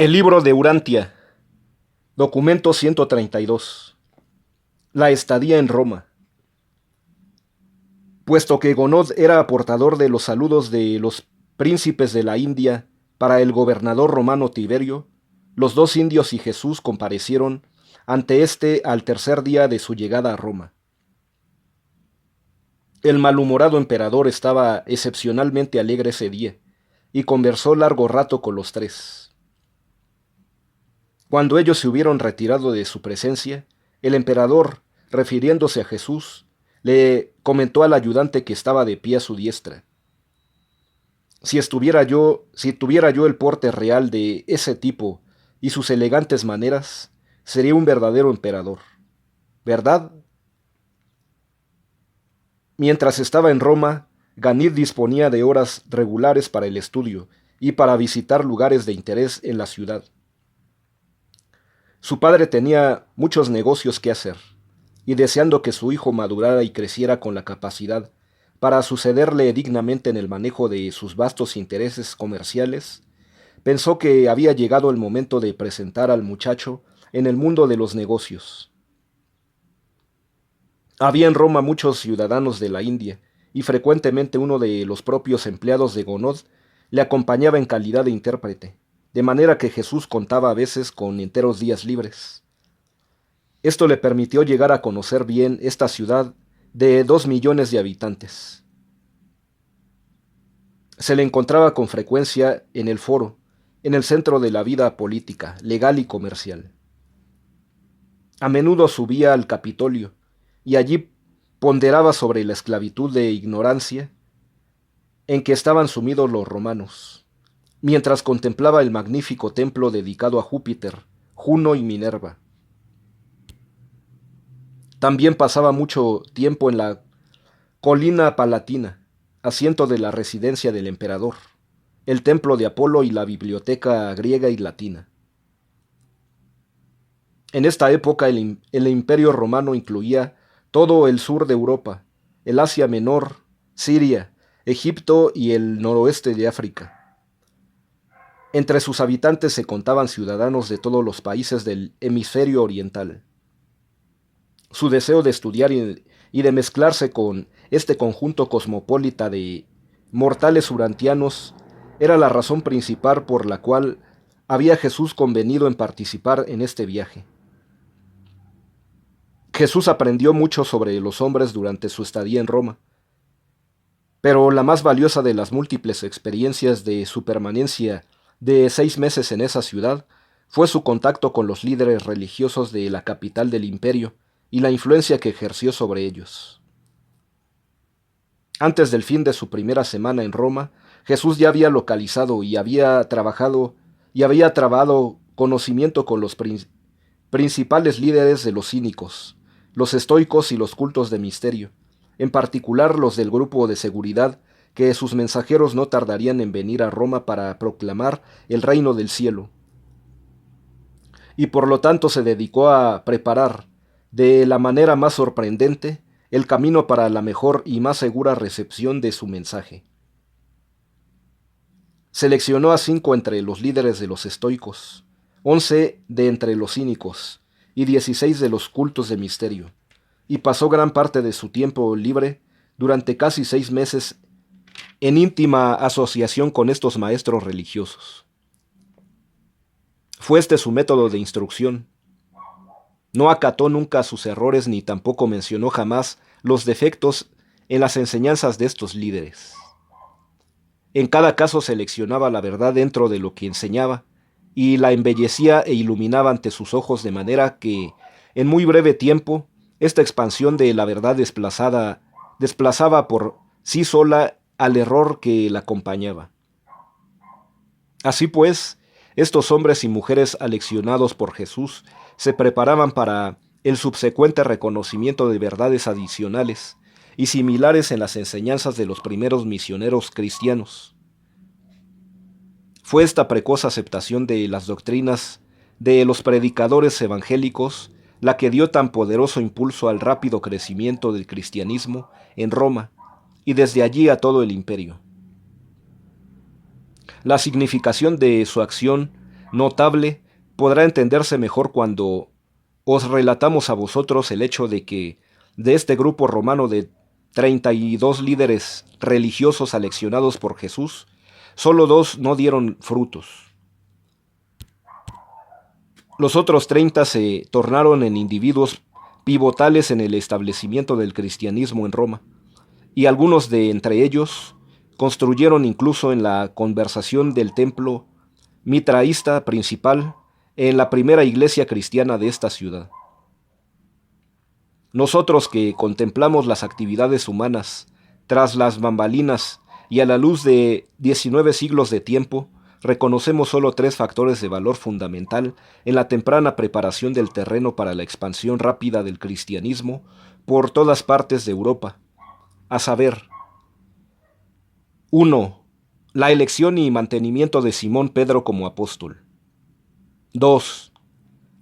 El libro de Urantia, documento 132. La estadía en Roma. Puesto que Gonod era portador de los saludos de los príncipes de la India para el gobernador romano Tiberio, los dos indios y Jesús comparecieron ante éste al tercer día de su llegada a Roma. El malhumorado emperador estaba excepcionalmente alegre ese día y conversó largo rato con los tres. Cuando ellos se hubieron retirado de su presencia, el emperador, refiriéndose a Jesús, le comentó al ayudante que estaba de pie a su diestra: si tuviera yo el porte real de ese tipo y sus elegantes maneras, sería un verdadero emperador, ¿verdad? Mientras estaba en Roma, Ganid disponía de horas regulares para el estudio y para visitar lugares de interés en la ciudad. Su padre tenía muchos negocios que hacer, y deseando que su hijo madurara y creciera con la capacidad para sucederle dignamente en el manejo de sus vastos intereses comerciales, pensó que había llegado el momento de presentar al muchacho en el mundo de los negocios. Había en Roma muchos ciudadanos de la India, y frecuentemente uno de los propios empleados de Gonod le acompañaba en calidad de intérprete, de manera que Jesús contaba a veces con enteros días libres. Esto le permitió llegar a conocer bien esta ciudad de 2 millones de habitantes. Se le encontraba con frecuencia en el foro, en el centro de la vida política, legal y comercial. A menudo subía al Capitolio, y allí ponderaba sobre la esclavitud de ignorancia en que estaban sumidos los romanos, mientras contemplaba el magnífico templo dedicado a Júpiter, Juno y Minerva. También pasaba mucho tiempo en la colina palatina, asiento de la residencia del emperador, el templo de Apolo y la biblioteca griega y latina. En esta época el imperio romano incluía todo el sur de Europa, el Asia Menor, Siria, Egipto y el noroeste de África. Entre sus habitantes se contaban ciudadanos de todos los países del hemisferio oriental. Su deseo de estudiar y de mezclarse con este conjunto cosmopolita de mortales urantianos era la razón principal por la cual había Jesús convenido en participar en este viaje. Jesús aprendió mucho sobre los hombres durante su estadía en Roma, pero la más valiosa de las múltiples experiencias de su permanencia de 6 meses en esa ciudad fue su contacto con los líderes religiosos de la capital del imperio y la influencia que ejerció sobre ellos. Antes del fin de su primera semana en Roma, Jesús ya había localizado y había trabado conocimiento con los principales líderes de los cínicos, los estoicos y los cultos de misterio, en particular los del grupo de seguridad, que sus mensajeros no tardarían en venir a Roma para proclamar el reino del cielo. Y por lo tanto se dedicó a preparar, de la manera más sorprendente, el camino para la mejor y más segura recepción de su mensaje. Seleccionó a 5 entre los líderes de los estoicos, 11 de entre los cínicos y 16 de los cultos de misterio, y pasó gran parte de su tiempo libre durante casi 6 meses en íntima asociación con estos maestros religiosos. Fue este su método de instrucción. No acató nunca sus errores ni tampoco mencionó jamás los defectos en las enseñanzas de estos líderes. En cada caso seleccionaba la verdad dentro de lo que enseñaba y la embellecía e iluminaba ante sus ojos de manera que, en muy breve tiempo, esta expansión de la verdad desplazaba por sí sola al error que la acompañaba. Así pues, estos hombres y mujeres aleccionados por Jesús se preparaban para el subsecuente reconocimiento de verdades adicionales y similares en las enseñanzas de los primeros misioneros cristianos. Fue esta precoz aceptación de las doctrinas de los predicadores evangélicos la que dio tan poderoso impulso al rápido crecimiento del cristianismo en Roma y desde allí a todo el imperio. La significación de su acción notable podrá entenderse mejor cuando os relatamos a vosotros el hecho de que de este grupo romano de 32 líderes religiosos aleccionados por Jesús, solo 2 no dieron frutos. Los otros 30 se tornaron en individuos pivotales en el establecimiento del cristianismo en Roma, y algunos de entre ellos construyeron incluso en la conversación del templo mitraísta principal en la primera iglesia cristiana de esta ciudad. Nosotros que contemplamos las actividades humanas tras las bambalinas y a la luz de 19 siglos de tiempo, reconocemos solo 3 factores de valor fundamental en la temprana preparación del terreno para la expansión rápida del cristianismo por todas partes de Europa, a saber: 1. La elección y mantenimiento de Simón Pedro como apóstol. 2.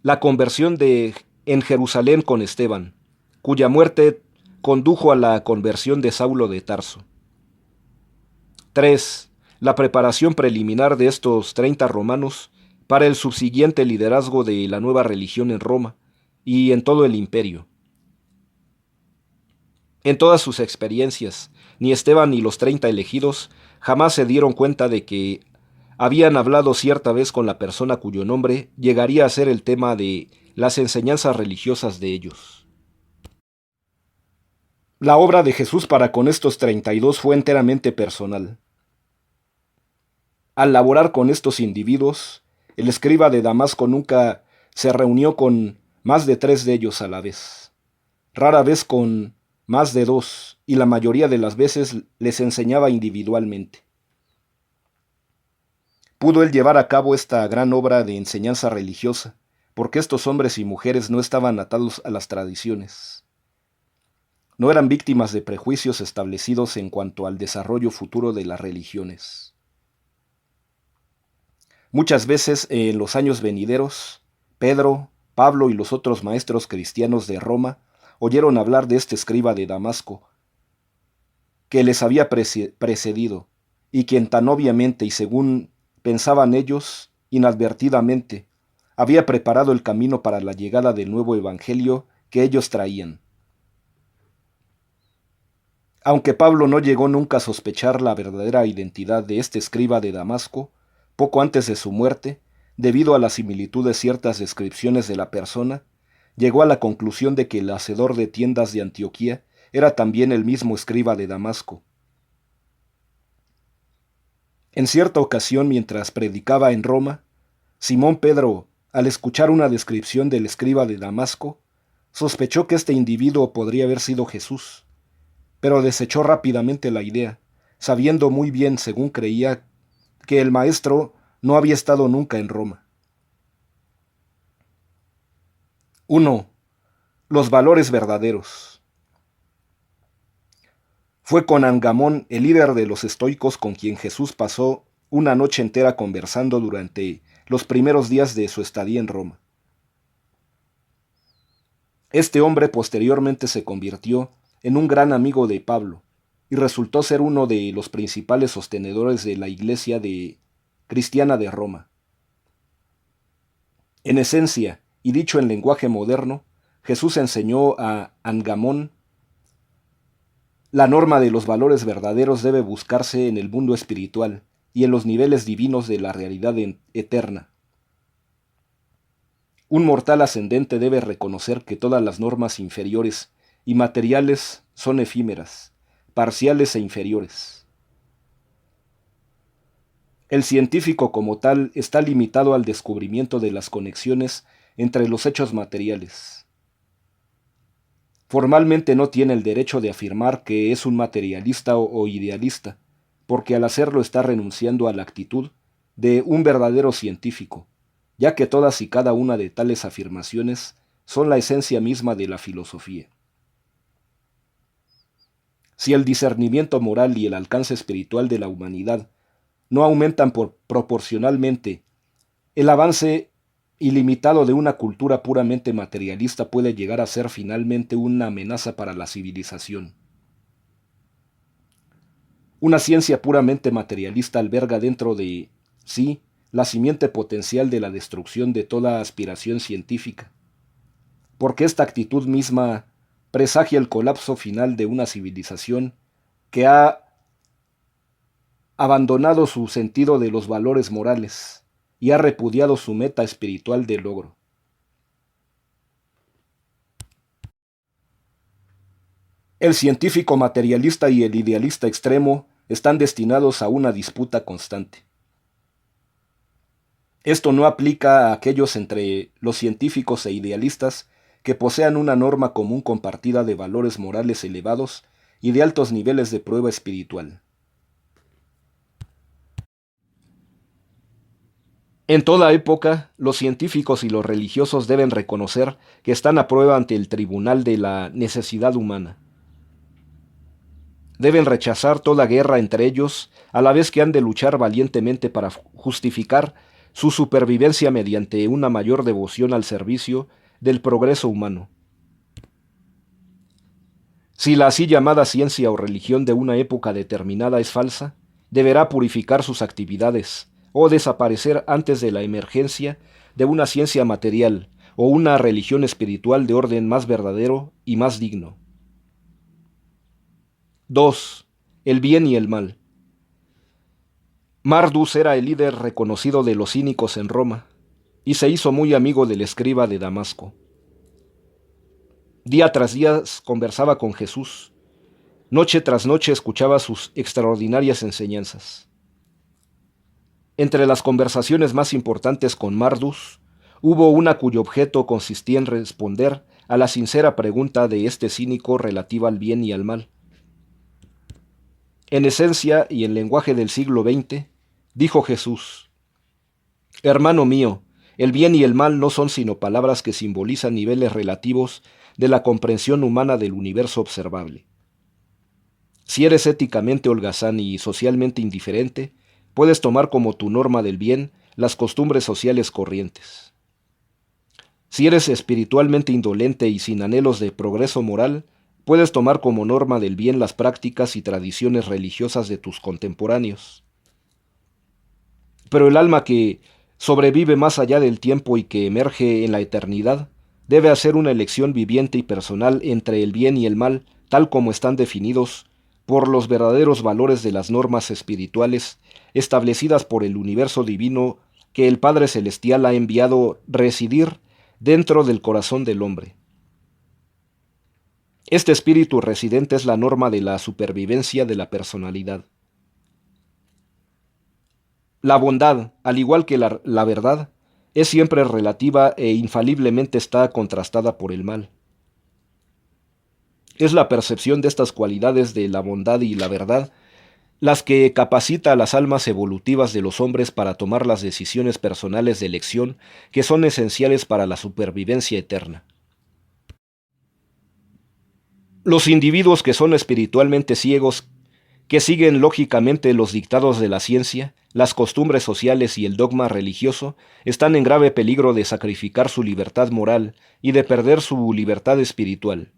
La conversión en Jerusalén con Esteban, cuya muerte condujo a la conversión de Saulo de Tarso. 3. La preparación preliminar de estos 30 romanos para el subsiguiente liderazgo de la nueva religión en Roma y en todo el imperio. En todas sus experiencias, ni Esteban ni los 30 elegidos jamás se dieron cuenta de que habían hablado cierta vez con la persona cuyo nombre llegaría a ser el tema de las enseñanzas religiosas de ellos. La obra de Jesús para con estos 32 fue enteramente personal. Al laborar con estos individuos, el escriba de Damasco nunca se reunió con más de 3 de ellos a la vez, rara vez con más de 2, y la mayoría de las veces les enseñaba individualmente. Pudo él llevar a cabo esta gran obra de enseñanza religiosa, porque estos hombres y mujeres no estaban atados a las tradiciones. No eran víctimas de prejuicios establecidos en cuanto al desarrollo futuro de las religiones. Muchas veces en los años venideros, Pedro, Pablo y los otros maestros cristianos de Roma oyeron hablar de este escriba de Damasco, que les había precedido, y quien tan obviamente y según pensaban ellos, inadvertidamente, había preparado el camino para la llegada del nuevo evangelio que ellos traían. Aunque Pablo no llegó nunca a sospechar la verdadera identidad de este escriba de Damasco, poco antes de su muerte, debido a la similitud de ciertas descripciones de la persona, llegó a la conclusión de que el hacedor de tiendas de Antioquía era también el mismo escriba de Damasco. En cierta ocasión, mientras predicaba en Roma, Simón Pedro, al escuchar una descripción del escriba de Damasco, sospechó que este individuo podría haber sido Jesús, pero desechó rápidamente la idea, sabiendo muy bien, según creía, que el maestro no había estado nunca en Roma. 1. Los valores verdaderos. Fue con Angamón, el líder de los estoicos, con quien Jesús pasó una noche entera conversando durante los primeros días de su estadía en Roma. Este hombre posteriormente se convirtió en un gran amigo de Pablo y resultó ser uno de los principales sostenedores de la iglesia cristiana de Roma. En esencia, y dicho en lenguaje moderno, Jesús enseñó a Angamón: la norma de los valores verdaderos debe buscarse en el mundo espiritual y en los niveles divinos de la realidad eterna. Un mortal ascendente debe reconocer que todas las normas inferiores y materiales son efímeras, parciales e inferiores. El científico como tal está limitado al descubrimiento de las conexiones entre los hechos materiales. Formalmente no tiene el derecho de afirmar que es un materialista o idealista, porque al hacerlo está renunciando a la actitud de un verdadero científico, ya que todas y cada una de tales afirmaciones son la esencia misma de la filosofía. Si el discernimiento moral y el alcance espiritual de la humanidad no aumentan proporcionalmente, el avance ilimitado de una cultura puramente materialista puede llegar a ser finalmente una amenaza para la civilización. Una ciencia puramente materialista alberga dentro de sí la simiente potencial de la destrucción de toda aspiración científica, porque esta actitud misma presagia el colapso final de una civilización que ha abandonado su sentido de los valores morales y ha repudiado su meta espiritual de logro. El científico materialista y el idealista extremo están destinados a una disputa constante. Esto no aplica a aquellos entre los científicos e idealistas que posean una norma común compartida de valores morales elevados y de altos niveles de prueba espiritual. En toda época, los científicos y los religiosos deben reconocer que están a prueba ante el tribunal de la necesidad humana. Deben rechazar toda guerra entre ellos, a la vez que han de luchar valientemente para justificar su supervivencia mediante una mayor devoción al servicio del progreso humano. Si la así llamada ciencia o religión de una época determinada es falsa, deberá purificar sus actividades o desaparecer antes de la emergencia de una ciencia material o una religión espiritual de orden más verdadero y más digno. 2. El bien y el mal. Mardus era el líder reconocido de los cínicos en Roma, y se hizo muy amigo del escriba de Damasco. Día tras día conversaba con Jesús, noche tras noche escuchaba sus extraordinarias enseñanzas. Entre las conversaciones más importantes con Mardus, hubo una cuyo objeto consistía en responder a la sincera pregunta de este cínico relativa al bien y al mal. En esencia y en lenguaje del siglo XX, dijo Jesús: Hermano mío, el bien y el mal no son sino palabras que simbolizan niveles relativos de la comprensión humana del universo observable. Si eres éticamente holgazán y socialmente indiferente, puedes tomar como tu norma del bien las costumbres sociales corrientes. Si eres espiritualmente indolente y sin anhelos de progreso moral, puedes tomar como norma del bien las prácticas y tradiciones religiosas de tus contemporáneos. Pero el alma que sobrevive más allá del tiempo y que emerge en la eternidad, debe hacer una elección viviente y personal entre el bien y el mal, tal como están definidos por los verdaderos valores de las normas espirituales establecidas por el universo divino que el Padre Celestial ha enviado residir dentro del corazón del hombre. Este espíritu residente es la norma de la supervivencia de la personalidad. La bondad, al igual que la verdad, es siempre relativa e infaliblemente está contrastada por el mal. Es la percepción de estas cualidades de la bondad y la verdad las que capacita a las almas evolutivas de los hombres para tomar las decisiones personales de elección que son esenciales para la supervivencia eterna. Los individuos que son espiritualmente ciegos, que siguen lógicamente los dictados de la ciencia, las costumbres sociales y el dogma religioso, están en grave peligro de sacrificar su libertad moral y de perder su libertad espiritual.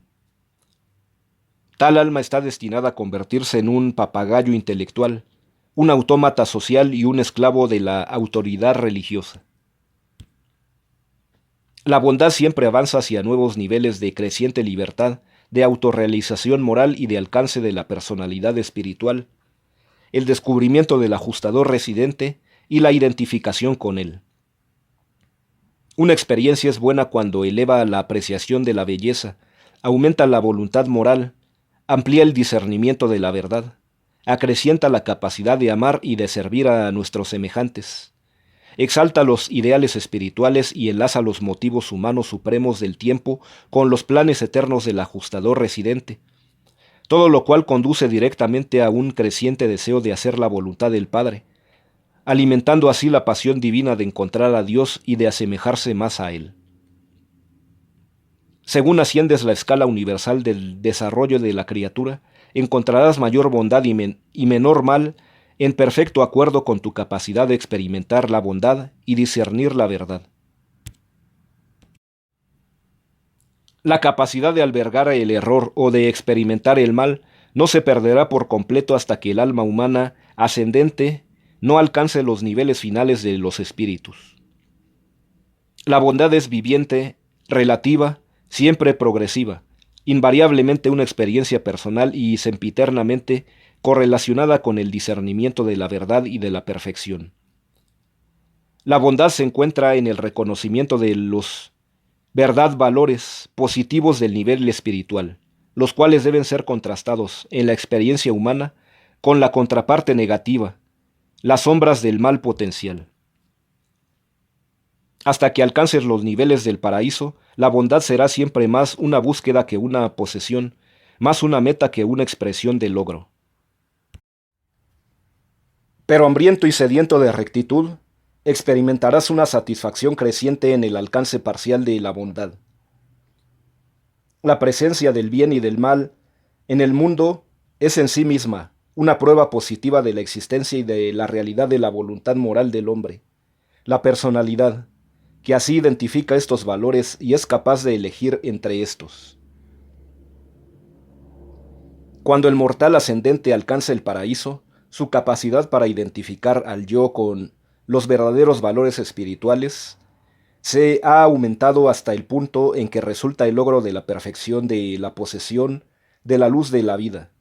Tal alma está destinada a convertirse en un papagayo intelectual, un autómata social y un esclavo de la autoridad religiosa. La bondad siempre avanza hacia nuevos niveles de creciente libertad, de autorrealización moral y de alcance de la personalidad espiritual, el descubrimiento del ajustador residente y la identificación con él. Una experiencia es buena cuando eleva la apreciación de la belleza, aumenta la voluntad moral, amplía el discernimiento de la verdad, acrecienta la capacidad de amar y de servir a nuestros semejantes, exalta los ideales espirituales y enlaza los motivos humanos supremos del tiempo con los planes eternos del ajustador residente, todo lo cual conduce directamente a un creciente deseo de hacer la voluntad del Padre, alimentando así la pasión divina de encontrar a Dios y de asemejarse más a Él. Según asciendes la escala universal del desarrollo de la criatura, encontrarás mayor bondad y menor mal en perfecto acuerdo con tu capacidad de experimentar la bondad y discernir la verdad. La capacidad de albergar el error o de experimentar el mal no se perderá por completo hasta que el alma humana ascendente no alcance los niveles finales de los espíritus. La bondad es viviente, relativa, siempre progresiva, invariablemente una experiencia personal y sempiternamente correlacionada con el discernimiento de la verdad y de la perfección. La bondad se encuentra en el reconocimiento de los valores positivos del nivel espiritual, los cuales deben ser contrastados en la experiencia humana con la contraparte negativa, las sombras del mal potencial. Hasta que alcances los niveles del paraíso, la bondad será siempre más una búsqueda que una posesión, más una meta que una expresión de logro. Pero hambriento y sediento de rectitud, experimentarás una satisfacción creciente en el alcance parcial de la bondad. La presencia del bien y del mal en el mundo es en sí misma una prueba positiva de la existencia y de la realidad de la voluntad moral del hombre. La personalidad, que así identifica estos valores y es capaz de elegir entre estos. Cuando el mortal ascendente alcanza el paraíso, su capacidad para identificar al yo con los verdaderos valores espirituales se ha aumentado hasta el punto en que resulta el logro de la perfección de la posesión de la luz de la vida.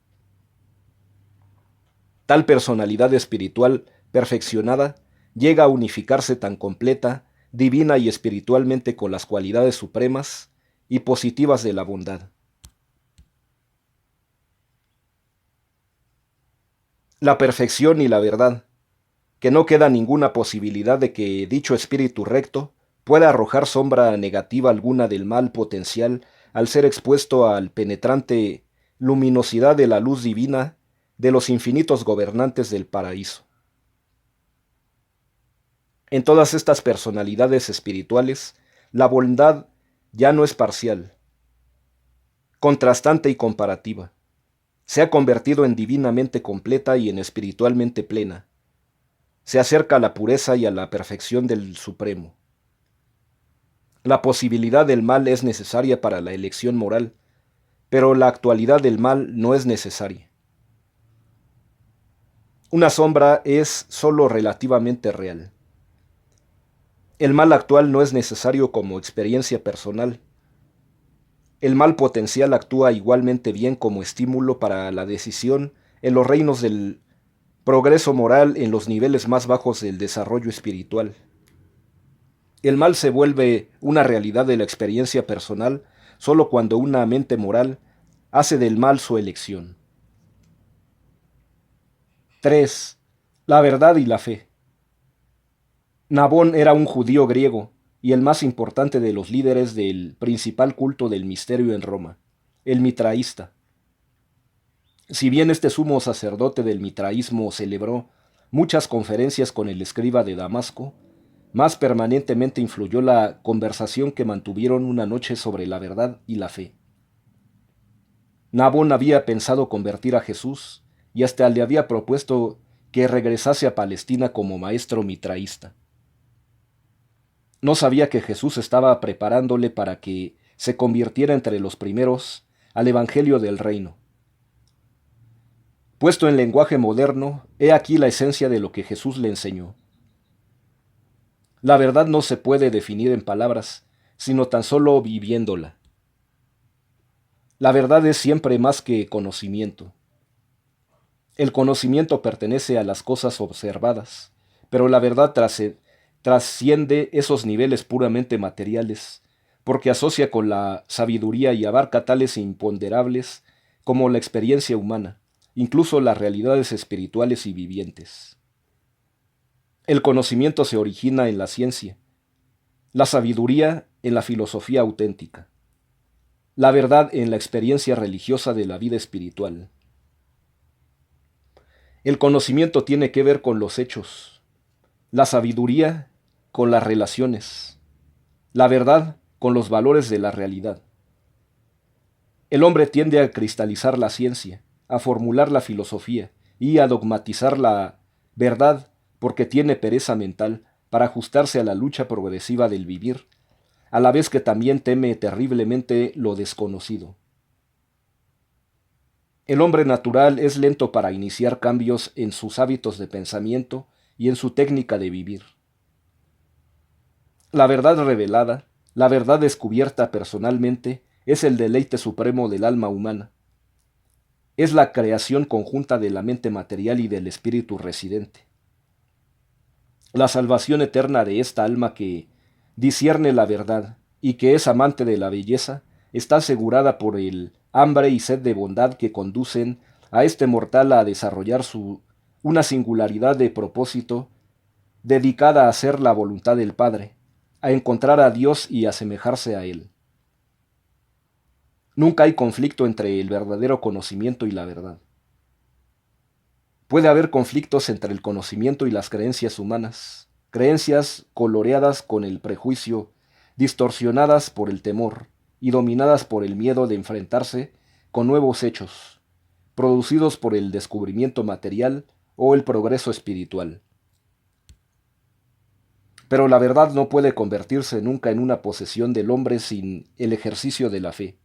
Tal personalidad espiritual perfeccionada llega a unificarse tan completa, divina y espiritualmente con las cualidades supremas y positivas de la bondad. La perfección y la verdad, que no queda ninguna posibilidad de que dicho espíritu recto pueda arrojar sombra negativa alguna del mal potencial al ser expuesto al penetrante luminosidad de la luz divina de los infinitos gobernantes del paraíso. En todas estas personalidades espirituales, la bondad ya no es parcial, contrastante y comparativa. Se ha convertido en divinamente completa y en espiritualmente plena. Se acerca a la pureza y a la perfección del Supremo. La posibilidad del mal es necesaria para la elección moral, pero la actualidad del mal no es necesaria. Una sombra es sólo relativamente real. El mal actual no es necesario como experiencia personal. El mal potencial actúa igualmente bien como estímulo para la decisión en los reinos del progreso moral en los niveles más bajos del desarrollo espiritual. El mal se vuelve una realidad de la experiencia personal solo cuando una mente moral hace del mal su elección. 3. La verdad y la fe. Nabón era un judío griego y el más importante de los líderes del principal culto del misterio en Roma, el mitraísta. Si bien este sumo sacerdote del mitraísmo celebró muchas conferencias con el escriba de Damasco, más permanentemente influyó la conversación que mantuvieron una noche sobre la verdad y la fe. Nabón había pensado convertir a Jesús y hasta le había propuesto que regresase a Palestina como maestro mitraísta. No sabía que Jesús estaba preparándole para que se convirtiera entre los primeros al Evangelio del Reino. Puesto en lenguaje moderno, he aquí la esencia de lo que Jesús le enseñó. La verdad no se puede definir en palabras, sino tan solo viviéndola. La verdad es siempre más que conocimiento. El conocimiento pertenece a las cosas observadas, pero la verdad trasciende esos niveles puramente materiales, porque asocia con la sabiduría y abarca tales imponderables como la experiencia humana, incluso las realidades espirituales y vivientes. El conocimiento se origina en la ciencia, la sabiduría en la filosofía auténtica, la verdad en la experiencia religiosa de la vida espiritual. El conocimiento tiene que ver con los hechos, la sabiduría con las relaciones, la verdad con los valores de la realidad. El hombre tiende a cristalizar la ciencia, a formular la filosofía y a dogmatizar la verdad porque tiene pereza mental para ajustarse a la lucha progresiva del vivir, a la vez que también teme terriblemente lo desconocido. El hombre natural es lento para iniciar cambios en sus hábitos de pensamiento y en su técnica de vivir. La verdad revelada, la verdad descubierta personalmente, es el deleite supremo del alma humana. Es la creación conjunta de la mente material y del espíritu residente. La salvación eterna de esta alma que discierne la verdad y que es amante de la belleza está asegurada por el hambre y sed de bondad que conducen a este mortal a desarrollar una singularidad de propósito dedicada a hacer la voluntad del Padre, a encontrar a Dios y asemejarse a Él. Nunca hay conflicto entre el verdadero conocimiento y la verdad. Puede haber conflictos entre el conocimiento y las creencias humanas, creencias coloreadas con el prejuicio, distorsionadas por el temor y dominadas por el miedo de enfrentarse con nuevos hechos, producidos por el descubrimiento material o el progreso espiritual. Pero la verdad no puede convertirse nunca en una posesión del hombre sin el ejercicio de la fe.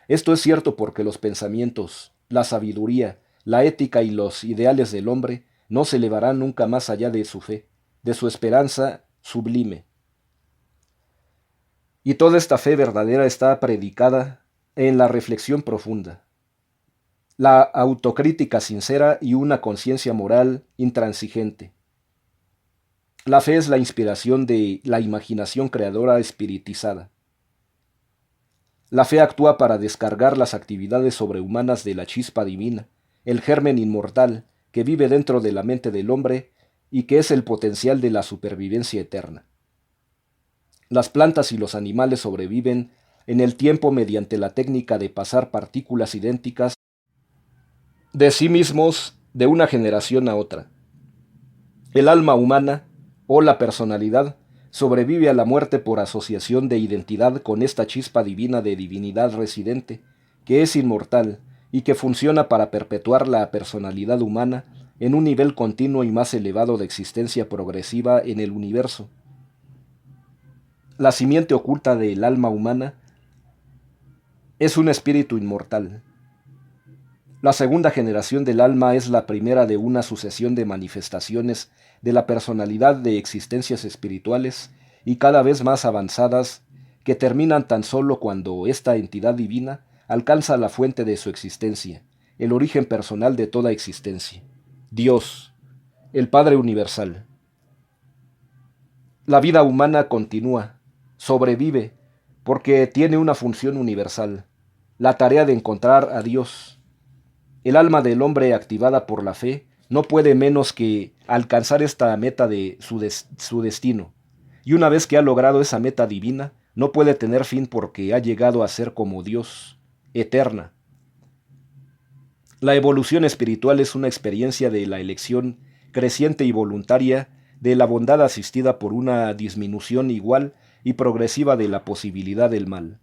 Esto es cierto porque los pensamientos, la sabiduría, la ética y los ideales del hombre no se elevarán nunca más allá de su fe, de su esperanza sublime. Y toda esta fe verdadera está predicada en la reflexión profunda, la autocrítica sincera y una conciencia moral intransigente. La fe es la inspiración de la imaginación creadora espiritizada. La fe actúa para descargar las actividades sobrehumanas de la chispa divina, el germen inmortal que vive dentro de la mente del hombre y que es el potencial de la supervivencia eterna. Las plantas y los animales sobreviven en el tiempo mediante la técnica de pasar partículas idénticas de sí mismos de una generación a otra. El alma humana, o la personalidad, sobrevive a la muerte por asociación de identidad con esta chispa divina de divinidad residente, que es inmortal y que funciona para perpetuar la personalidad humana en un nivel continuo y más elevado de existencia progresiva en el universo. La simiente oculta del alma humana es un espíritu inmortal. La segunda generación del alma es la primera de una sucesión de manifestaciones de la personalidad de existencias espirituales y cada vez más avanzadas que terminan tan solo cuando esta entidad divina alcanza la fuente de su existencia, el origen personal de toda existencia, Dios, el Padre Universal. La vida humana continúa, sobrevive, porque tiene una función universal, la tarea de encontrar a Dios. El alma del hombre activada por la fe no puede menos que alcanzar esta meta de su destino, y una vez que ha logrado esa meta divina, no puede tener fin porque ha llegado a ser como Dios, eterna. La evolución espiritual es una experiencia de la elección creciente y voluntaria de la bondad asistida por una disminución igual y progresiva de la posibilidad del mal.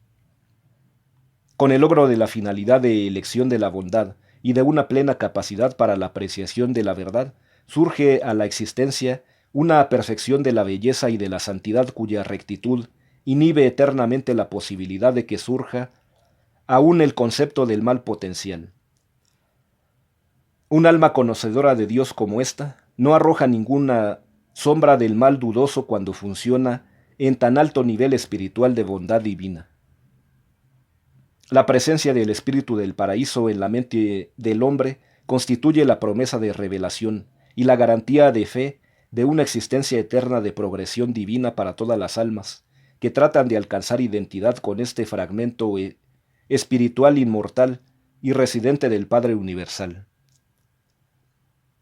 Con el logro de la finalidad de elección de la bondad y de una plena capacidad para la apreciación de la verdad, surge a la existencia una perfección de la belleza y de la santidad cuya rectitud inhibe eternamente la posibilidad de que surja aún el concepto del mal potencial. Un alma conocedora de Dios como esta no arroja ninguna sombra del mal dudoso cuando funciona en tan alto nivel espiritual de bondad divina. La presencia del espíritu del paraíso en la mente del hombre constituye la promesa de revelación y la garantía de fe de una existencia eterna de progresión divina para todas las almas que tratan de alcanzar identidad con este fragmento espiritual inmortal y residente del Padre Universal.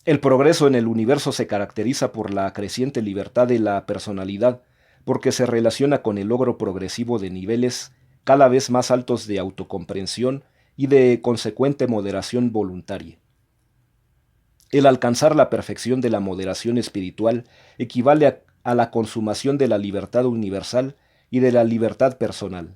El progreso en el universo se caracteriza por la creciente libertad de la personalidad, porque se relaciona con el logro progresivo de niveles cada vez más altos de autocomprensión y de consecuente moderación voluntaria. El alcanzar la perfección de la moderación espiritual equivale a la consumación de la libertad universal y de la libertad personal.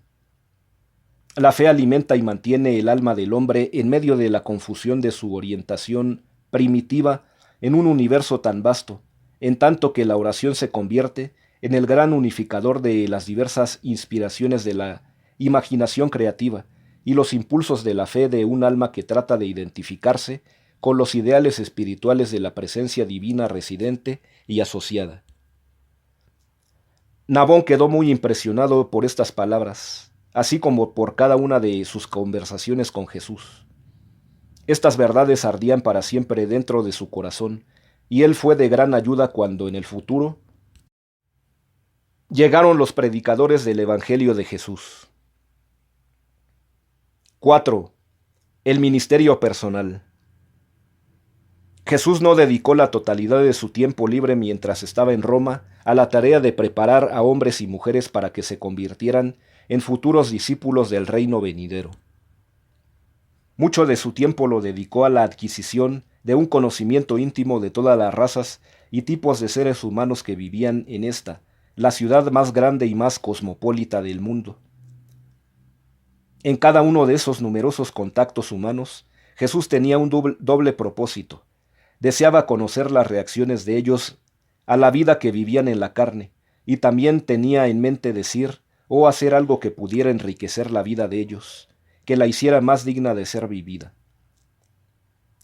La fe alimenta y mantiene el alma del hombre en medio de la confusión de su orientación primitiva en un universo tan vasto, en tanto que la oración se convierte en el gran unificador de las diversas inspiraciones de la imaginación creativa y los impulsos de la fe de un alma que trata de identificarse con los ideales espirituales de la presencia divina residente y asociada. Nabón quedó muy impresionado por estas palabras, así como por cada una de sus conversaciones con Jesús. Estas verdades ardían para siempre dentro de su corazón, y él fue de gran ayuda cuando en el futuro llegaron los predicadores del Evangelio de Jesús. 4. El ministerio personal. Jesús no dedicó la totalidad de su tiempo libre mientras estaba en Roma a la tarea de preparar a hombres y mujeres para que se convirtieran en futuros discípulos del reino venidero. Mucho de su tiempo lo dedicó a la adquisición de un conocimiento íntimo de todas las razas y tipos de seres humanos que vivían en esta, la ciudad más grande y más cosmopolita del mundo. En cada uno de esos numerosos contactos humanos, Jesús tenía un doble propósito. Deseaba conocer las reacciones de ellos a la vida que vivían en la carne, y también tenía en mente decir o hacer algo que pudiera enriquecer la vida de ellos, que la hiciera más digna de ser vivida.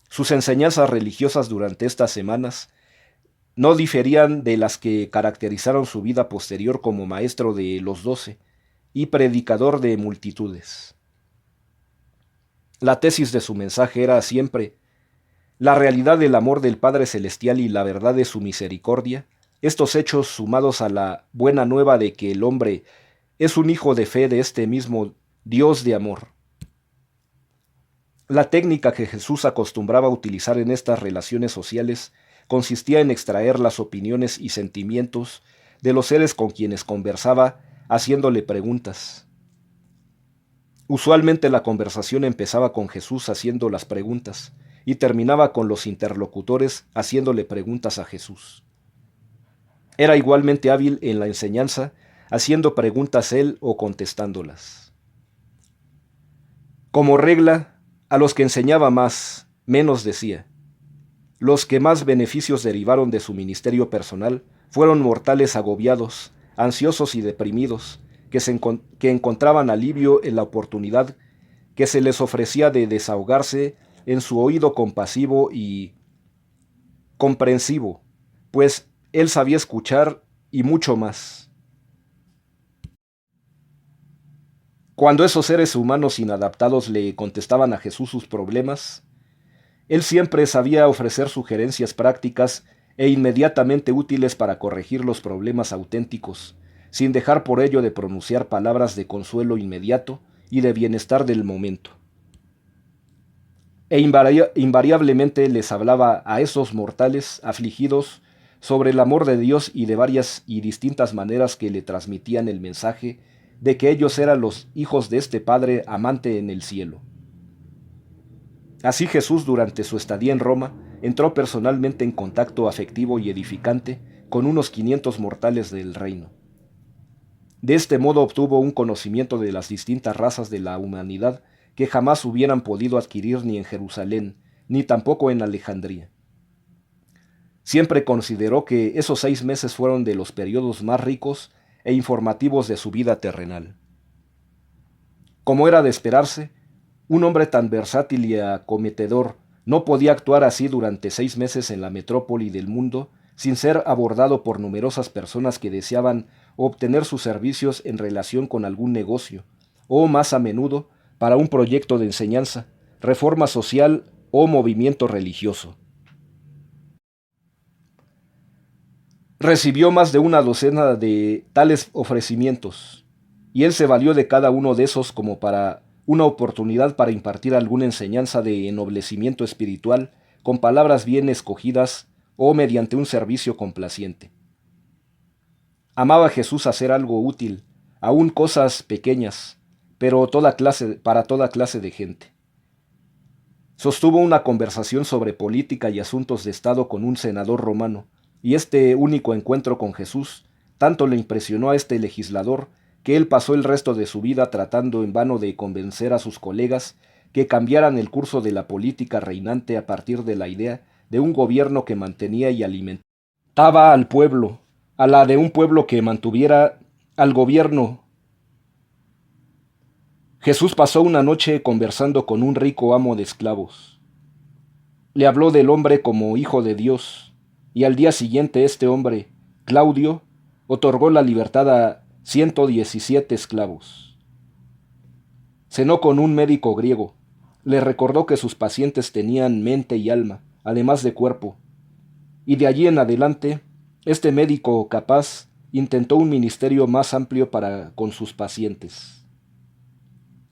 Sus enseñanzas religiosas durante estas semanas no diferían de las que caracterizaron su vida posterior como maestro de los 12 y predicador de multitudes. La tesis de su mensaje era siempre la realidad del amor del Padre Celestial y la verdad de su misericordia, estos hechos sumados a la buena nueva de que el hombre es un hijo de fe de este mismo Dios de amor. La técnica que Jesús acostumbraba a utilizar en estas relaciones sociales consistía en extraer las opiniones y sentimientos de los seres con quienes conversaba, haciéndole preguntas. Usualmente la conversación empezaba con Jesús haciendo las preguntas y terminaba con los interlocutores haciéndole preguntas a Jesús. Era igualmente hábil en la enseñanza, haciendo preguntas él o contestándolas. Como regla, a los que enseñaba más, menos decía. Los que más beneficios derivaron de su ministerio personal fueron mortales agobiados, ansiosos y deprimidos, que encontraban alivio en la oportunidad que se les ofrecía de desahogarse en su oído compasivo y comprensivo, pues él sabía escuchar y mucho más. Cuando esos seres humanos inadaptados le contestaban a Jesús sus problemas, él siempre sabía ofrecer sugerencias prácticas e inmediatamente útiles para corregir los problemas auténticos, sin dejar por ello de pronunciar palabras de consuelo inmediato y de bienestar del momento. E invariablemente les hablaba a esos mortales afligidos sobre el amor de Dios y de varias y distintas maneras que le transmitían el mensaje de que ellos eran los hijos de este Padre amante en el cielo. Así Jesús, durante su estadía en Roma, entró personalmente en contacto afectivo y edificante con unos 500 mortales del reino. De este modo obtuvo un conocimiento de las distintas razas de la humanidad que jamás hubieran podido adquirir ni en Jerusalén, ni tampoco en Alejandría. Siempre consideró que esos 6 meses fueron de los periodos más ricos e informativos de su vida terrenal. Como era de esperarse, un hombre tan versátil y acometedor no podía actuar así durante 6 meses en la metrópoli del mundo sin ser abordado por numerosas personas que deseaban obtener sus servicios en relación con algún negocio, o más a menudo, para un proyecto de enseñanza, reforma social o movimiento religioso. Recibió más de una docena de tales ofrecimientos, y él se valió de cada uno de esos como para una oportunidad para impartir alguna enseñanza de ennoblecimiento espiritual con palabras bien escogidas o mediante un servicio complaciente. Amaba Jesús hacer algo útil, aun cosas pequeñas, pero para toda clase de gente. Sostuvo una conversación sobre política y asuntos de Estado con un senador romano, y este único encuentro con Jesús tanto le impresionó a este legislador que él pasó el resto de su vida tratando en vano de convencer a sus colegas que cambiaran el curso de la política reinante a partir de la idea de un gobierno que mantenía y alimentaba al pueblo, a la de un pueblo que mantuviera al gobierno. Jesús pasó una noche conversando con un rico amo de esclavos. Le habló del hombre como hijo de Dios, y al día siguiente este hombre, Claudio, otorgó la libertad a 117 esclavos. Cenó con un médico griego. Le recordó que sus pacientes tenían mente y alma, además de cuerpo, y de allí en adelante, este médico capaz intentó un ministerio más amplio para con sus pacientes.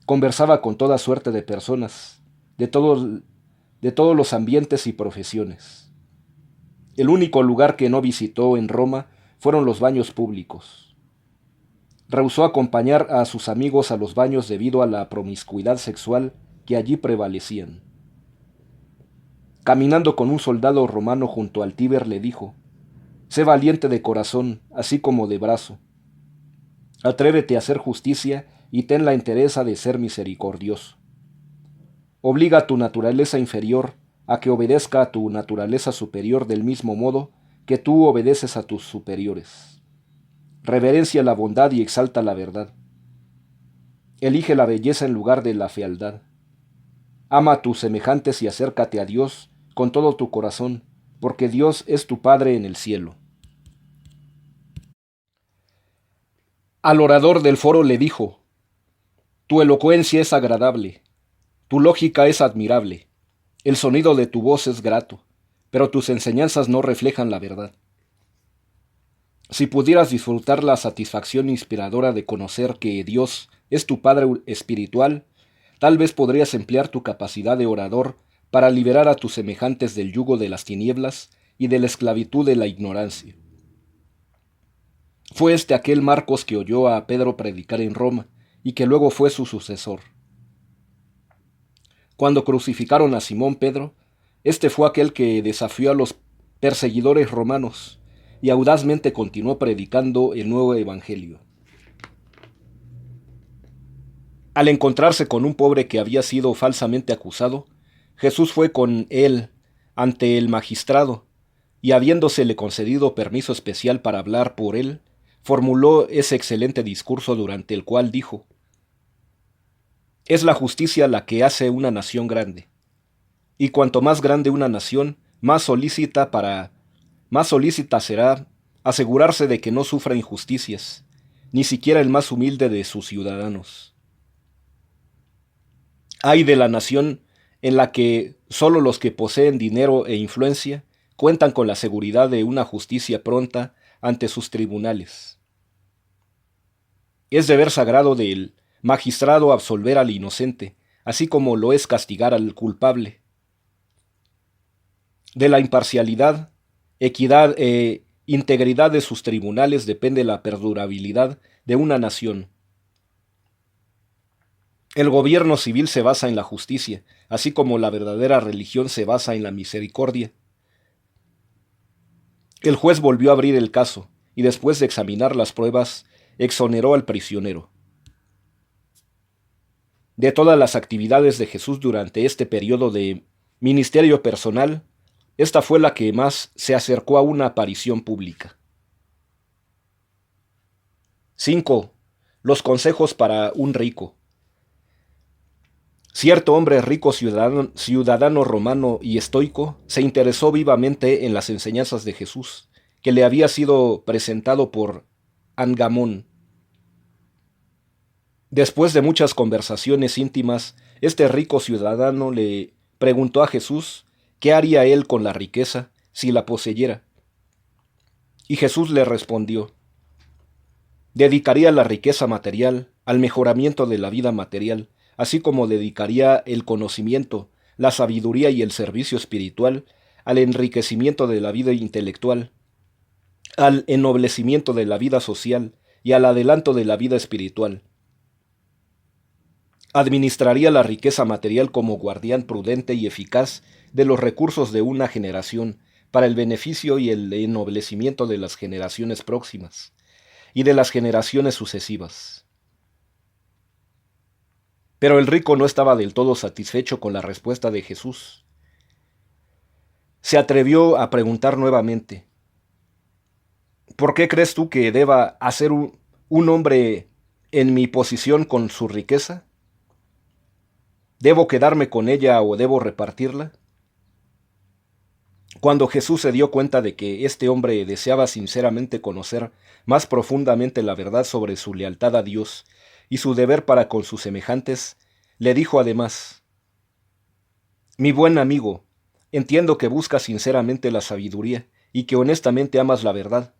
Conversaba con toda suerte de personas, de todos los ambientes y profesiones. El único lugar que no visitó en Roma fueron los baños públicos. Rehusó acompañar a sus amigos a los baños debido a la promiscuidad sexual que allí prevalecían. Caminando con un soldado romano junto al Tíber le dijo: «Sé valiente de corazón, así como de brazo. Atrévete a hacer justicia y ten la entereza de ser misericordioso. Obliga a tu naturaleza inferior a que obedezca a tu naturaleza superior del mismo modo que tú obedeces a tus superiores. Reverencia la bondad y exalta la verdad. Elige la belleza en lugar de la fealdad. Ama a tus semejantes y acércate a Dios con todo tu corazón, porque Dios es tu Padre en el cielo». Al orador del foro le dijo: «Tu elocuencia es agradable, tu lógica es admirable, el sonido de tu voz es grato, pero tus enseñanzas no reflejan la verdad. Si pudieras disfrutar la satisfacción inspiradora de conocer que Dios es tu Padre espiritual, tal vez podrías emplear tu capacidad de orador para liberar a tus semejantes del yugo de las tinieblas y de la esclavitud de la ignorancia». Fue este aquel Marcos que oyó a Pedro predicar en Roma y que luego fue su sucesor. Cuando crucificaron a Simón Pedro, este fue aquel que desafió a los perseguidores romanos y audazmente continuó predicando el nuevo evangelio. Al encontrarse con un pobre que había sido falsamente acusado, Jesús fue con él ante el magistrado y, habiéndosele concedido permiso especial para hablar por él, formuló ese excelente discurso durante el cual dijo: «Es la justicia la que hace una nación grande, y cuanto más grande una nación, más solícita será asegurarse de que no sufra injusticias, ni siquiera el más humilde de sus ciudadanos. Ay de la nación en la que solo los que poseen dinero e influencia cuentan con la seguridad de una justicia pronta ante sus tribunales. Es deber sagrado del magistrado absolver al inocente, así como lo es castigar al culpable. De la imparcialidad, equidad e integridad de sus tribunales depende la perdurabilidad de una nación. El gobierno civil se basa en la justicia, así como la verdadera religión se basa en la misericordia». El juez volvió a abrir el caso, y después de examinar las pruebas, exoneró al prisionero. De todas las actividades de Jesús durante este periodo de ministerio personal, esta fue la que más se acercó a una aparición pública. 5. Los consejos para un rico. Cierto hombre rico ciudadano romano y estoico se interesó vivamente en las enseñanzas de Jesús, que le había sido presentado por Angamón. Después de muchas conversaciones íntimas, este rico ciudadano le preguntó a Jesús qué haría él con la riqueza si la poseyera. Y Jesús le respondió: «Dedicaría la riqueza material al mejoramiento de la vida material, así como dedicaría el conocimiento, la sabiduría y el servicio espiritual al enriquecimiento de la vida intelectual, al ennoblecimiento de la vida social y al adelanto de la vida espiritual. Administraría la riqueza material como guardián prudente y eficaz de los recursos de una generación para el beneficio y el ennoblecimiento de las generaciones próximas y de las generaciones sucesivas». Pero el rico no estaba del todo satisfecho con la respuesta de Jesús. Se atrevió a preguntar nuevamente: «¿Por qué crees tú que deba hacer un hombre en mi posición con su riqueza? ¿Debo quedarme con ella o debo repartirla?». Cuando Jesús se dio cuenta de que este hombre deseaba sinceramente conocer más profundamente la verdad sobre su lealtad a Dios y su deber para con sus semejantes, le dijo además: Mi buen amigo, entiendo que buscas sinceramente la sabiduría y que honestamente amas la verdad.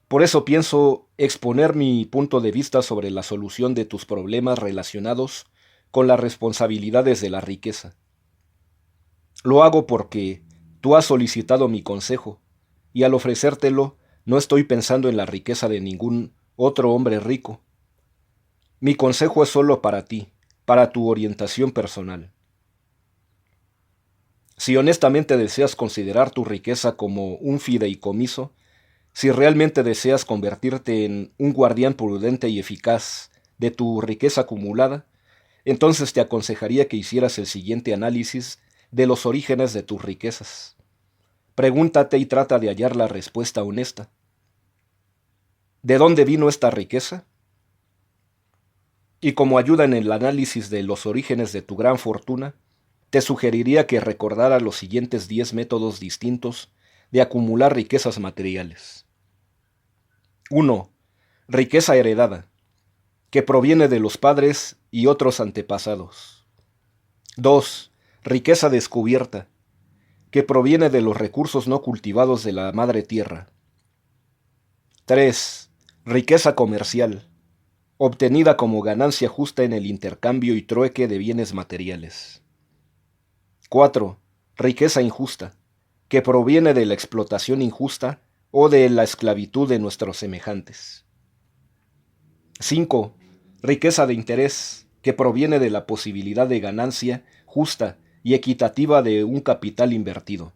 Por eso pienso exponer mi punto de vista sobre la solución de tus problemas relacionados con las responsabilidades de la riqueza. Lo hago porque tú has solicitado mi consejo, y al ofrecértelo no estoy pensando en la riqueza de ningún otro hombre rico. Mi consejo es solo para ti, para tu orientación personal. Si honestamente deseas considerar tu riqueza como un fideicomiso, si realmente deseas convertirte en un guardián prudente y eficaz de tu riqueza acumulada, entonces te aconsejaría que hicieras el siguiente análisis de los orígenes de tus riquezas. Pregúntate y trata de hallar la respuesta honesta. ¿De dónde vino esta riqueza? Y como ayuda en el análisis de los orígenes de tu gran fortuna, te sugeriría que recordaras los siguientes 10 métodos distintos de acumular riquezas materiales. 1. Riqueza heredada, que proviene de los padres y otros antepasados. 2. Riqueza descubierta, que proviene de los recursos no cultivados de la madre tierra. 3. Riqueza comercial, obtenida como ganancia justa en el intercambio y trueque de bienes materiales. 4. Riqueza injusta, que proviene de la explotación injusta o de la esclavitud de nuestros semejantes. 5. Riqueza de interés, que proviene de la posibilidad de ganancia justa y equitativa de un capital invertido.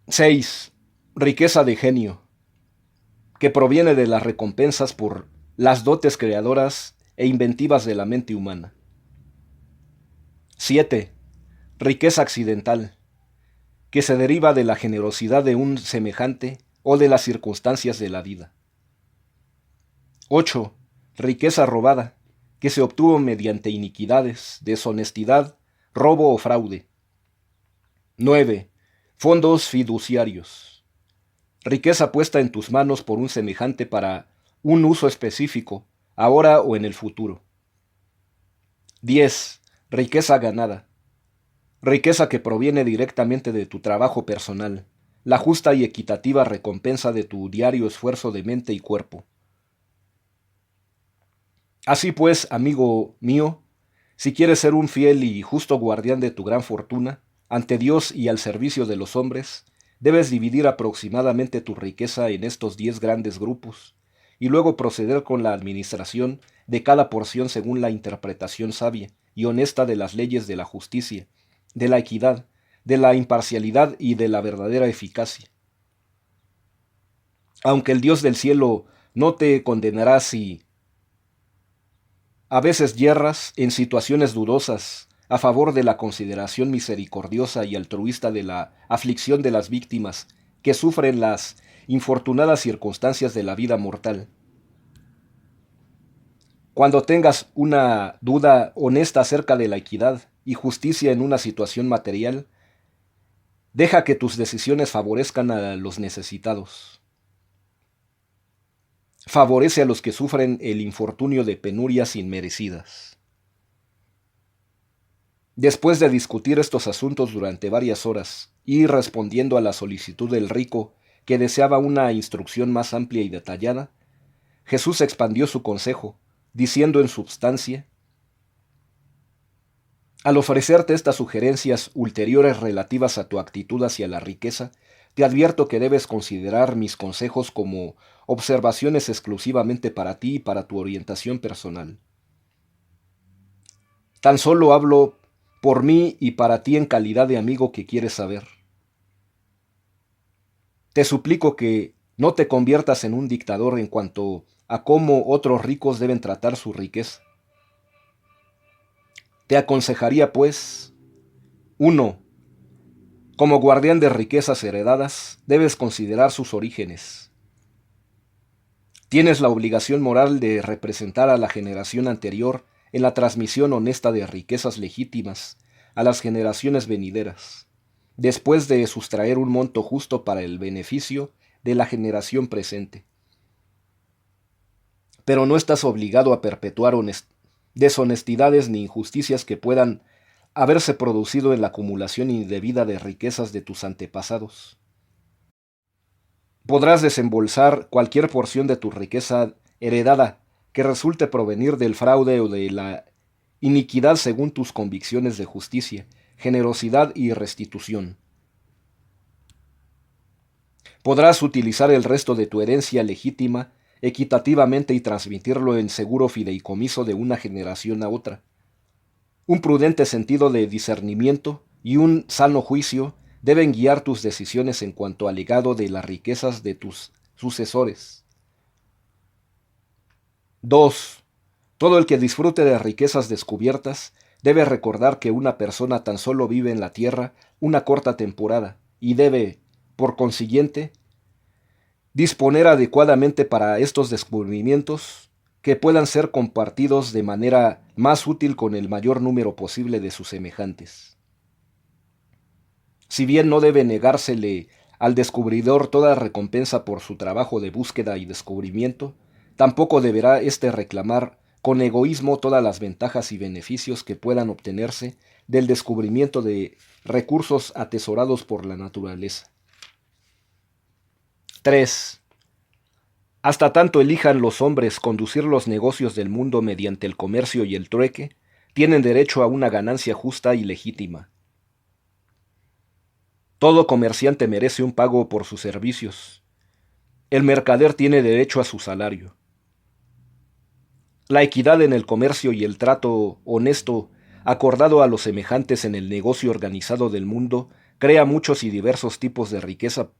6. Riqueza de genio, que proviene de las recompensas por las dotes creadoras e inventivas de la mente humana. 7. Riqueza accidental, que se deriva de la generosidad de un semejante o de las circunstancias de la vida. 8. Riqueza robada, que se obtuvo mediante iniquidades, deshonestidad, robo o fraude. 9. Fondos fiduciarios. Riqueza puesta en tus manos por un semejante para un uso específico, ahora o en el futuro. 10. Riqueza ganada. Riqueza que proviene directamente de tu trabajo personal, la justa y equitativa recompensa de tu diario esfuerzo de mente y cuerpo. Así pues, amigo mío, si quieres ser un fiel y justo guardián de tu gran fortuna, ante Dios y al servicio de los hombres, debes dividir aproximadamente tu riqueza en estos 10 grandes grupos, y luego proceder con la administración de cada porción según la interpretación sabia y honesta de las leyes de la justicia, de la equidad, de la imparcialidad y de la verdadera eficacia. Aunque el Dios del cielo no te condenará si a veces yerras en situaciones dudosas a favor de la consideración misericordiosa y altruista de la aflicción de las víctimas que sufren las infortunadas circunstancias de la vida mortal. Cuando tengas una duda honesta acerca de la equidad y justicia en una situación material, deja que tus decisiones favorezcan a los necesitados. Favorece a los que sufren el infortunio de penurias inmerecidas. Después de discutir estos asuntos durante varias horas y respondiendo a la solicitud del rico que deseaba una instrucción más amplia y detallada, Jesús expandió su consejo, diciendo en substancia: al ofrecerte estas sugerencias ulteriores relativas a tu actitud hacia la riqueza, te advierto que debes considerar mis consejos como observaciones exclusivamente para ti y para tu orientación personal. Tan solo hablo por mí y para ti en calidad de amigo que quieres saber. Te suplico que no te conviertas en un dictador en cuanto a cómo otros ricos deben tratar su riqueza. Te aconsejaría, pues: 1. Como guardián de riquezas heredadas, debes considerar sus orígenes. Tienes la obligación moral de representar a la generación anterior en la transmisión honesta de riquezas legítimas, a las generaciones venideras, después de sustraer un monto justo para el beneficio de la generación presente. Pero no estás obligado a perpetuar deshonestidades ni injusticias que puedan haberse producido en la acumulación indebida de riquezas de tus antepasados. Podrás desembolsar cualquier porción de tu riqueza heredada que resulte provenir del fraude o de la iniquidad según tus convicciones de justicia, generosidad y restitución. Podrás utilizar el resto de tu herencia legítima equitativamente y transmitirlo en seguro fideicomiso de una generación a otra. Un prudente sentido de discernimiento y un sano juicio deben guiar tus decisiones en cuanto al legado de las riquezas de tus sucesores. 2. Todo el que disfrute de riquezas descubiertas debe recordar que una persona tan solo vive en la tierra una corta temporada y debe, por consiguiente, disponer adecuadamente para estos descubrimientos que puedan ser compartidos de manera más útil con el mayor número posible de sus semejantes. Si bien no debe negársele al descubridor toda recompensa por su trabajo de búsqueda y descubrimiento, tampoco deberá éste reclamar con egoísmo todas las ventajas y beneficios que puedan obtenerse del descubrimiento de recursos atesorados por la naturaleza. 3. Hasta tanto elijan los hombres conducir los negocios del mundo mediante el comercio y el trueque, tienen derecho a una ganancia justa y legítima. Todo comerciante merece un pago por sus servicios. El mercader tiene derecho a su salario. La equidad en el comercio y el trato honesto acordado a los semejantes en el negocio organizado del mundo crea muchos y diversos tipos de riqueza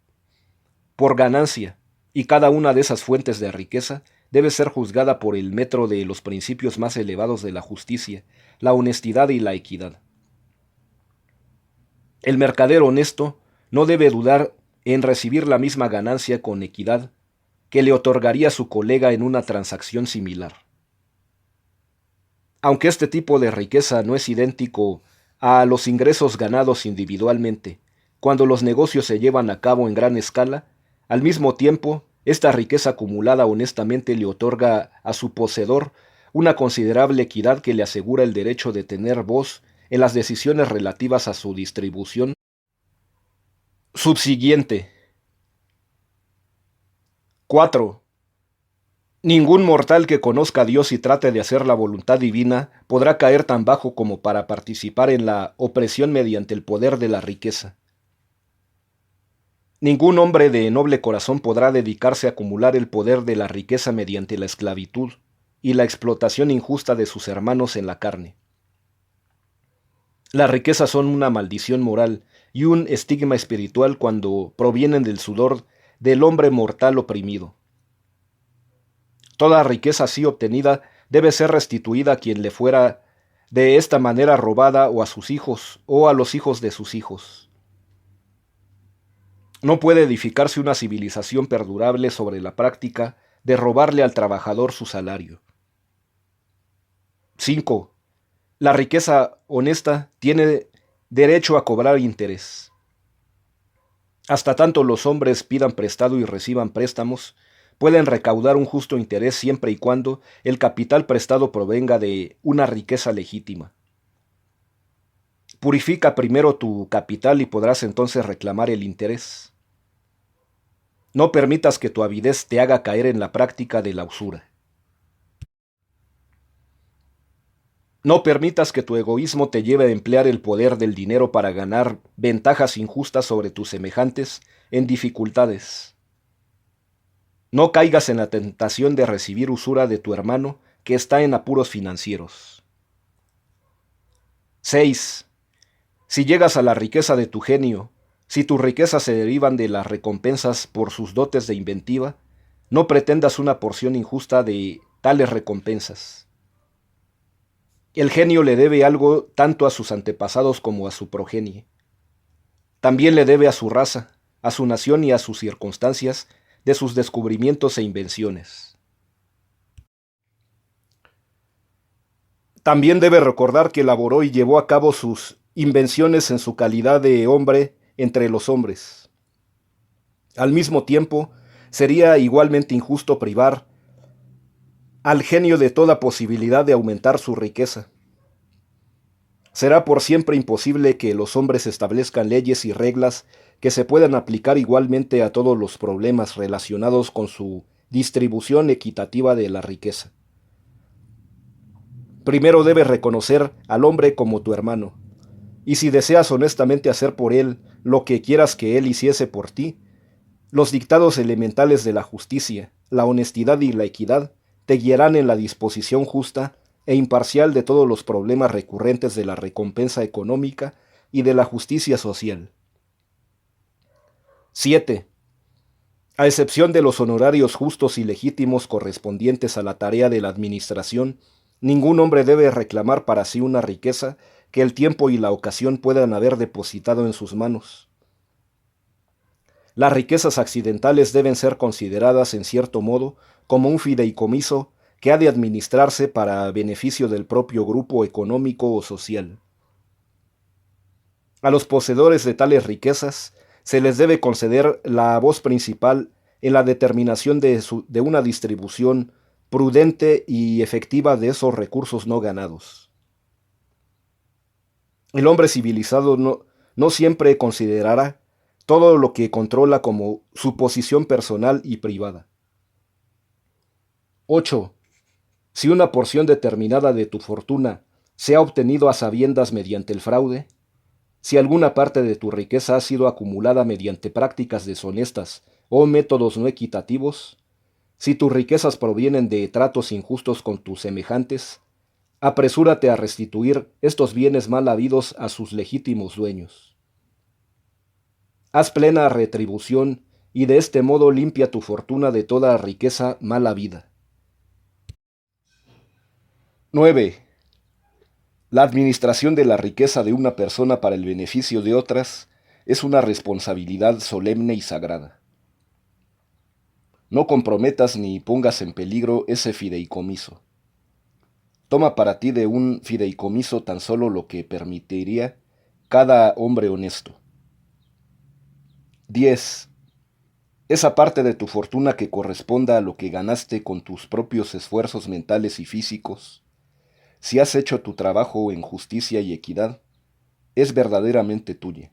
por ganancia, y cada una de esas fuentes de riqueza debe ser juzgada por el metro de los principios más elevados de la justicia, la honestidad y la equidad. El mercader honesto no debe dudar en recibir la misma ganancia con equidad que le otorgaría su colega en una transacción similar. Aunque este tipo de riqueza no es idéntico a los ingresos ganados individualmente, cuando los negocios se llevan a cabo en gran escala, al mismo tiempo, esta riqueza acumulada honestamente le otorga a su poseedor una considerable equidad que le asegura el derecho de tener voz en las decisiones relativas a su distribución subsiguiente. 4. Ningún mortal que conozca a Dios y trate de hacer la voluntad divina podrá caer tan bajo como para participar en la opresión mediante el poder de la riqueza. Ningún hombre de noble corazón podrá dedicarse a acumular el poder de la riqueza mediante la esclavitud y la explotación injusta de sus hermanos en la carne. Las riquezas son una maldición moral y un estigma espiritual cuando provienen del sudor del hombre mortal oprimido. Toda riqueza así obtenida debe ser restituida a quien le fuera de esta manera robada o a sus hijos o a los hijos de sus hijos. No puede edificarse una civilización perdurable sobre la práctica de robarle al trabajador su salario. 5. La riqueza honesta tiene derecho a cobrar interés. Hasta tanto los hombres pidan prestado y reciban préstamos, pueden recaudar un justo interés siempre y cuando el capital prestado provenga de una riqueza legítima. Purifica primero tu capital y podrás entonces reclamar el interés. No permitas que tu avidez te haga caer en la práctica de la usura. No permitas que tu egoísmo te lleve a emplear el poder del dinero para ganar ventajas injustas sobre tus semejantes en dificultades. No caigas en la tentación de recibir usura de tu hermano que está en apuros financieros. 6. Si llegas a la riqueza de tu genio, si tus riquezas se derivan de las recompensas por sus dotes de inventiva, no pretendas una porción injusta de tales recompensas. El genio le debe algo tanto a sus antepasados como a su progenie. También le debe a su raza, a su nación y a sus circunstancias de sus descubrimientos e invenciones. También debe recordar que elaboró y llevó a cabo sus invenciones en su calidad de hombre entre los hombres. Al mismo tiempo, sería igualmente injusto privar al genio de toda posibilidad de aumentar su riqueza. Será por siempre imposible que los hombres establezcan leyes y reglas que se puedan aplicar igualmente a todos los problemas relacionados con su distribución equitativa de la riqueza. Primero debes reconocer al hombre como tu hermano, y si deseas honestamente hacer por él lo que quieras que él hiciese por ti, los dictados elementales de la justicia, la honestidad y la equidad te guiarán en la disposición justa e imparcial de todos los problemas recurrentes de la recompensa económica y de la justicia social. 7. A excepción de los honorarios justos y legítimos correspondientes a la tarea de la administración, ningún hombre debe reclamar para sí una riqueza que el tiempo y la ocasión puedan haber depositado en sus manos. Las riquezas accidentales deben ser consideradas en cierto modo como un fideicomiso que ha de administrarse para beneficio del propio grupo económico o social. A los poseedores de tales riquezas se les debe conceder la voz principal en la determinación de una distribución prudente y efectiva de esos recursos no ganados. El hombre civilizado no siempre considerará todo lo que controla como su posición personal y privada. 8. Si una porción determinada de tu fortuna se ha obtenido a sabiendas mediante el fraude, si alguna parte de tu riqueza ha sido acumulada mediante prácticas deshonestas o métodos no equitativos, si tus riquezas provienen de tratos injustos con tus semejantes, apresúrate a restituir estos bienes mal habidos a sus legítimos dueños. Haz plena retribución y de este modo limpia tu fortuna de toda riqueza mal habida. 9. La administración de la riqueza de una persona para el beneficio de otras es una responsabilidad solemne y sagrada. No comprometas ni pongas en peligro ese fideicomiso. Toma para ti de un fideicomiso tan solo lo que permitiría cada hombre honesto. 10. Esa parte de tu fortuna que corresponda a lo que ganaste con tus propios esfuerzos mentales y físicos, si has hecho tu trabajo en justicia y equidad, es verdaderamente tuya.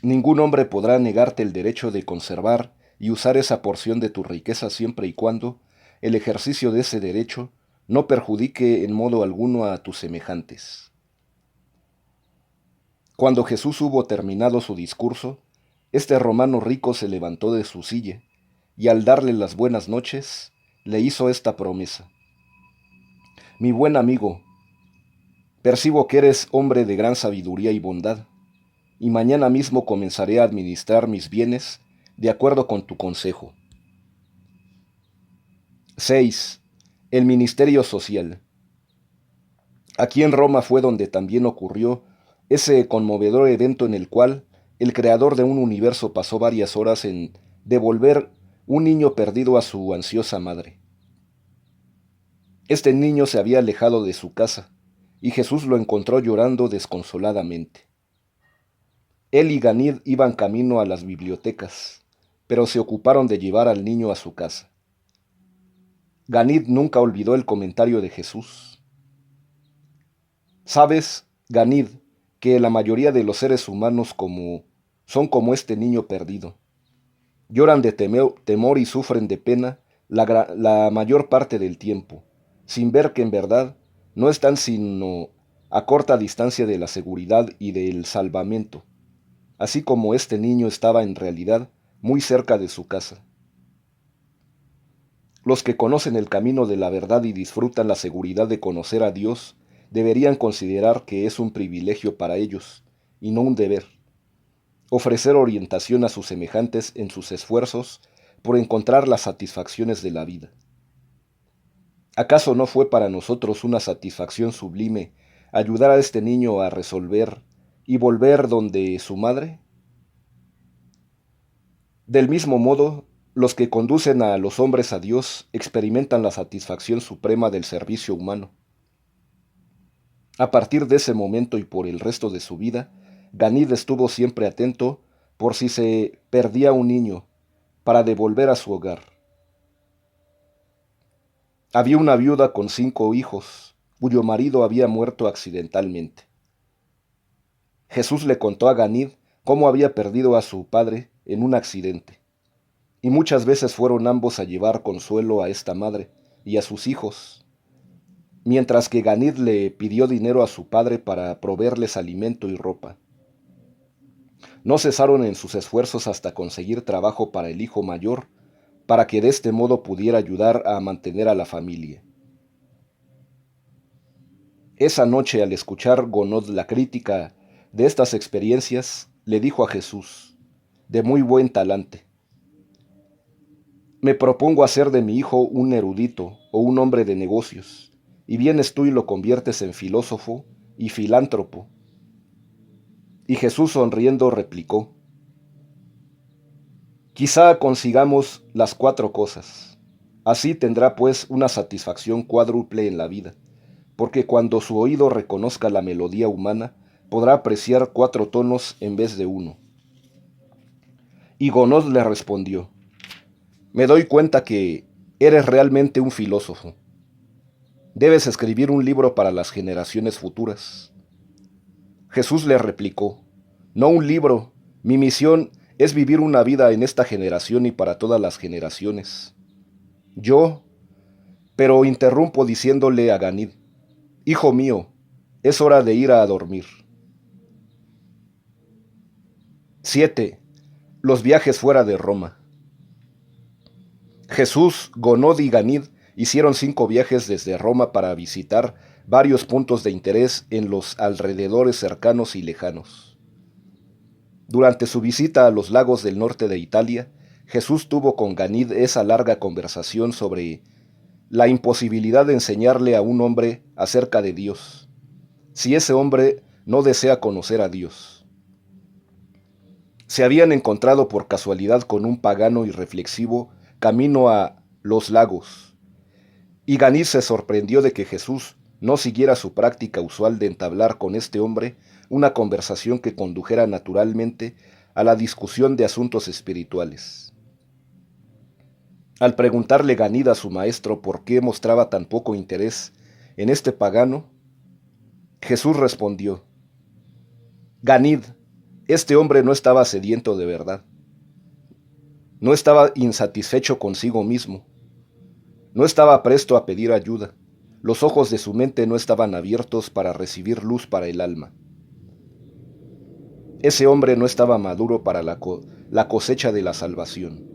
Ningún hombre podrá negarte el derecho de conservar y usar esa porción de tu riqueza siempre y cuando el ejercicio de ese derecho no perjudique en modo alguno a tus semejantes. Cuando Jesús hubo terminado su discurso, este romano rico se levantó de su silla y al darle las buenas noches, le hizo esta promesa: Mi buen amigo, percibo que eres hombre de gran sabiduría y bondad, y mañana mismo comenzaré a administrar mis bienes de acuerdo con tu consejo. 6. El ministerio social. Aquí en Roma fue donde también ocurrió ese conmovedor evento en el cual el creador de un universo pasó varias horas en devolver un niño perdido a su ansiosa madre. Este niño se había alejado de su casa, y Jesús lo encontró llorando desconsoladamente. Él y Ganid iban camino a las bibliotecas, pero se ocuparon de llevar al niño a su casa. Ganid nunca olvidó el comentario de Jesús. ¿Sabes, Ganid, que la mayoría de los seres humanos son como este niño perdido? Lloran de temor y sufren de pena la mayor parte del tiempo, sin ver que en verdad no están sino a corta distancia de la seguridad y del salvamento, así como este niño estaba en realidad muy cerca de su casa. Los que conocen el camino de la verdad y disfrutan la seguridad de conocer a Dios deberían considerar que es un privilegio para ellos, y no un deber, ofrecer orientación a sus semejantes en sus esfuerzos por encontrar las satisfacciones de la vida. ¿Acaso no fue para nosotros una satisfacción sublime ayudar a este niño a resolver y volver donde su madre? Del mismo modo, los que conducen a los hombres a Dios experimentan la satisfacción suprema del servicio humano. A partir de ese momento y por el resto de su vida, Ganid estuvo siempre atento por si se perdía un niño, para devolver a su hogar. Había una viuda con 5 hijos, cuyo marido había muerto accidentalmente. Jesús le contó a Ganid cómo había perdido a su padre en un accidente, y muchas veces fueron ambos a llevar consuelo a esta madre y a sus hijos, mientras que Ganid le pidió dinero a su padre para proveerles alimento y ropa. No cesaron en sus esfuerzos hasta conseguir trabajo para el hijo mayor, para que de este modo pudiera ayudar a mantener a la familia. Esa noche, al escuchar Gonod la crítica de estas experiencias, le dijo a Jesús, de muy buen talante: me propongo hacer de mi hijo un erudito o un hombre de negocios, y vienes tú y lo conviertes en filósofo y filántropo. Y Jesús sonriendo replicó: quizá consigamos las 4 cosas. Así tendrá pues una satisfacción cuádruple en la vida, porque cuando su oído reconozca la melodía humana, podrá apreciar 4 tonos en vez de uno. Y Gonod le respondió: me doy cuenta que eres realmente un filósofo. Debes escribir un libro para las generaciones futuras. Jesús le replicó: no un libro, mi misión es vivir una vida en esta generación y para todas las generaciones. Pero interrumpo diciéndole a Ganid: hijo mío, es hora de ir a dormir. 7. Los viajes fuera de Roma. Jesús, Gonod y Ganid hicieron 5 viajes desde Roma para visitar varios puntos de interés en los alrededores cercanos y lejanos. Durante su visita a los lagos del norte de Italia, Jesús tuvo con Ganid esa larga conversación sobre la imposibilidad de enseñarle a un hombre acerca de Dios, si ese hombre no desea conocer a Dios. Se habían encontrado por casualidad con un pagano irreflexivo camino a los lagos, y Ganid se sorprendió de que Jesús no siguiera su práctica usual de entablar con este hombre una conversación que condujera naturalmente a la discusión de asuntos espirituales. Al preguntarle Ganid a su maestro por qué mostraba tan poco interés en este pagano, Jesús respondió: Ganid, este hombre no estaba sediento de verdad. No estaba insatisfecho consigo mismo. No estaba presto a pedir ayuda. Los ojos de su mente no estaban abiertos para recibir luz para el alma. Ese hombre no estaba maduro para la cosecha de la salvación.